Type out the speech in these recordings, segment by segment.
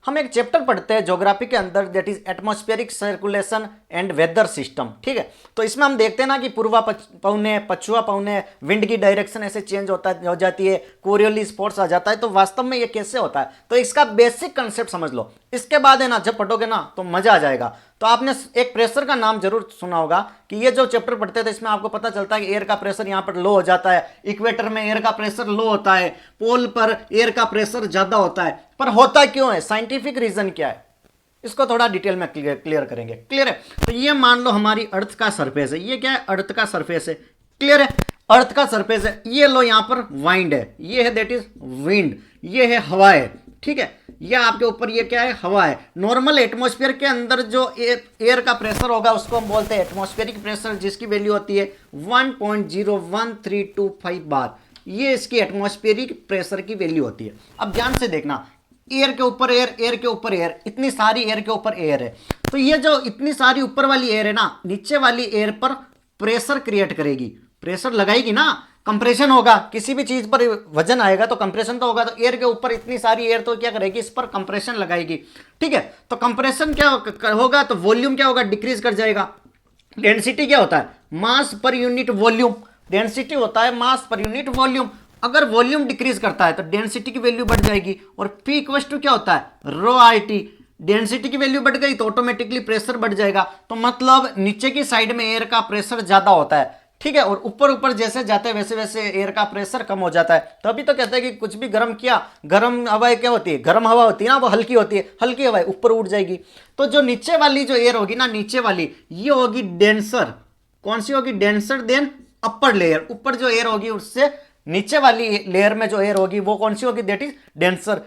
हम एक चैप्टर पढ़ते हैं ज्योग्राफी के अंदर, that is atmospheric circulation and weather system. ठीक है, तो इसमें हम देखते हैं ना कि पूर्वा पौने, पछुआ पौने, विंड की डायरेक्शन ऐसे चेंज हो जाती है, कोरियोलिस फोर्स आ जाता है। तो वास्तव में ये कैसे होता है, तो इसका बेसिक कंसेप्ट समझ लो। इसके बाद है ना, जब पढ़ोगे ना तो मजा आ जाएगा। तो आपने एक प्रेशर का नाम जरूर सुना होगा कि ये जो चैप्टर पढ़ते थे इसमें आपको पता चलता है कि एयर का प्रेशर यहाँ पर लो हो जाता है, इक्वेटर में एयर का प्रेशर लो होता है, पोल पर एयर का प्रेशर ज्यादा होता है। पर होता क्यों है, साइंटिफिक रीजन क्या है, इसको थोड़ा डिटेल में क्लियर करेंगे। क्लियर है? तो ये मान लो हमारी अर्थ का सरफेस है, ये क्या है, अर्थ का सरफेस है। क्लियर है? अर्थ का सरफेस है। ये लो यहाँ पर वाइंड है, ये है दैट इज विंड, ये है हवा है। ठीक है, ये आपके ऊपर ये क्या है, हवा है। नॉर्मल एटमॉस्फेयर के अंदर जो एयर का प्रेशर होगा उसको हम बोलते हैं एटमॉस्फेरिक प्रेशर, जिसकी वैल्यू होती है 1.01325 बार। ये इसकी एटमॉस्फेरिक प्रेशर की वैल्यू होती है। अब ध्यान से देखना, एयर के ऊपर एयर, एयर के ऊपर एयर, इतनी सारी एयर के ऊपर एयर है। तो ये जो इतनी सारी ऊपर वाली एयर है ना, नीचे वाली एयर पर प्रेशर क्रिएट करेगी, प्रेशर लगाएगी ना, कंप्रेशन होगा। किसी भी चीज पर वजन आएगा तो कंप्रेशन तो होगा। तो एयर के ऊपर इतनी सारी एयर तो क्या करेगी, इस पर कंप्रेशन लगाएगी। ठीक है, तो कंप्रेशन क्या होगा, तो वॉल्यूम क्या होगा, डिक्रीज कर जाएगा। डेंसिटी क्या होता है, मास पर यूनिट वॉल्यूम। डेंसिटी होता है मास पर यूनिट वॉल्यूम। अगर वॉल्यूम डिक्रीज करता है तो डेंसिटी की वैल्यू बढ़ जाएगी। और P इक्वल्स टू क्या होता है, रो RT। डेंसिटी की वैल्यू बढ़ गई तो ऑटोमेटिकली प्रेशर बढ़ जाएगा। तो मतलब नीचे की साइड में एयर का प्रेशर ज्यादा होता है। ठीक है, और ऊपर ऊपर जैसे जाते हैं वैसे वैसे एयर का प्रेशर कम हो जाता है। तो अभी तो कहते हैं कि कुछ भी गर्म किया, गर्म हवाएं क्या होती है, गर्म हवा होती है ना, वो हल्की होती है, हल्की हवाएं ऊपर उड़ जाएगी। तो जो नीचे वाली जो एयर होगी ना, नीचे वाली, ये होगी डेंसर। कौन सी होगी, डेंसर देन अपर लेयर। ऊपर जो एयर होगी उससे नीचे वाली लेयर में जो एयर होगी वो कौन सी होगी, दैट इज डेंसर।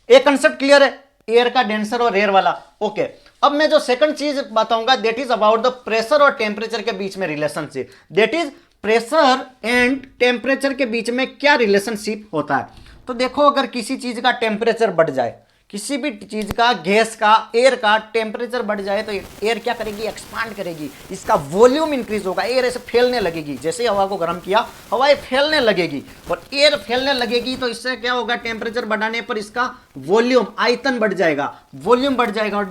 एक कंसेप्ट क्लियर है, एयर का डेंसर और एयर वाला। ओके, अब मैं जो सेकंड चीज बताऊंगा that is about the pressure और टेम्परेचर के बीच में relationship. That is pressure and temperature के बीच में क्या रिलेशनशिप होता है। तो देखो, अगर किसी चीज का टेम्परेचर बढ़ जाए, किसी भी चीज का, गैस का, एयर का टेम्परेचर बढ़ जाए तो एयर क्या करेगी, एक्सपांड करेगी, इसका वॉल्यूम इंक्रीज होगा, एयर ऐसे फैलने लगेगी। जैसे हवा को गर्म किया, हवाएं फैलने लगेगी और एयर फैलने लगेगी। तो इससे क्या होगा, टेम्परेचर बढ़ाने पर इसका वॉल्यूम, आयतन बढ़ जाएगा, वॉल्यूम बढ़ जाएगा। और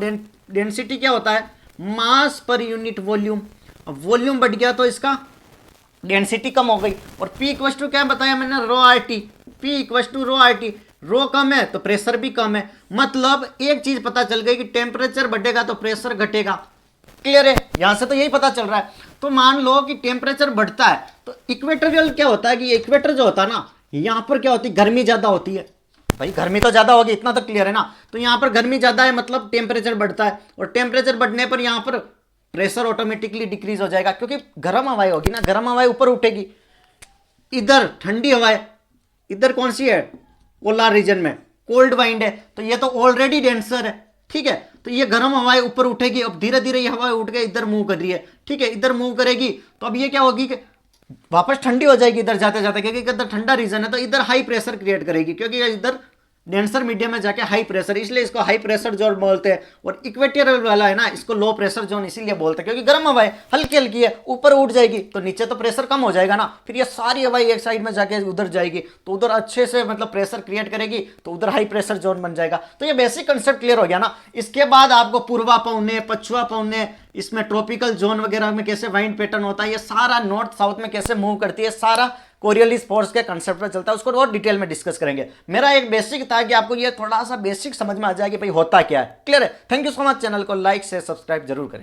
डेंसिटी क्या होता है, मास पर यूनिट वॉल्यूम। अब वॉल्यूम बढ़ गया तो इसका डेंसिटी कम हो गई। और P इक्वल्स टू क्या बताया मैंने, rho RT। P equals to rho RT, rho कम है तो प्रेशर भी कम है। मतलब एक चीज पता चल गई कि टेम्परेचर बढ़ेगा तो प्रेशर घटेगा। क्लियर है? यहां से तो यही पता चल रहा है। तो मान लो कि टेम्परेचर बढ़ता है तो इक्वेटोरियल क्या होता है कि इक्वेटर जो होता है ना, यहां पर क्या होती है, गर्मी ज्यादा होती है। भाई गर्मी तो ज्यादा होगी, इतना तो क्लियर है ना। तो यहां पर गर्मी ज्यादा है, मतलब टेम्परेचर बढ़ता है। और टेम्परेचर बढ़ने पर यहां पर प्रेशर ऑटोमेटिकली डिक्रीज हो जाएगा, क्योंकि गर्म हवाएं होगी ना, गर्म हवाएं ऊपर उठेगी। इधर ठंडी हवाएं, इधर कौन सी है, पोलर रीजन में कोल्ड वाइंड है। तो ये तो ऑलरेडी डेंसर है। ठीक है, तो ये गर्म हवाएं ऊपर उठेगी। अब धीरे धीरे ये हवाएं उठ के इधर मूव कर रही है। ठीक है, इधर मूव करेगी तो अब ये क्या होगी कि वापस ठंडी हो जाएगी इधर जाते जाते, क्योंकि इधर ठंडा रीजन है। तो इधर हाई प्रेशर क्रिएट करेगी, क्योंकि इधर डेंसर मीडियम में जाके हाई प्रेशर, इसलिए इसको हाई प्रेशर जोन बोलते हैं। और इक्वेटोरियल वाला है ना, इसको लो प्रेशर जोन इसीलिए बोलते हैं, क्योंकि गर्म हवाएं हल्की हल्की है, ऊपर उठ जाएगी तो नीचे तो प्रेशर कम हो जाएगा ना। फिर ये सारी हवाएं एक साइड में जाके उधर जाएगी तो उधर अच्छे से मतलब प्रेशर क्रिएट करेगी, तो उधर हाई प्रेशर जोन बन जाएगा। तो ये बेसिक कंसेप्ट क्लियर हो गया ना। इसके बाद आपको पूर्वा पौने, पछुआ पौने, इसमें ट्रॉपिकल जोन वगैरह में कैसे वाइंड पैटर्न होता है, ये सारा नॉर्थ साउथ में कैसे मूव करती है, सारा कोरियोलिस फोर्स के कंसेप्ट पर चलता है। उसको और डिटेल में डिस्कस करेंगे। मेरा एक बेसिक था कि आपको ये थोड़ा सा बेसिक समझ में आ जाए कि भाई होता क्या है। क्लियर है? Thank you so much. Channel को लाइक से सब्सक्राइब जरूर करें।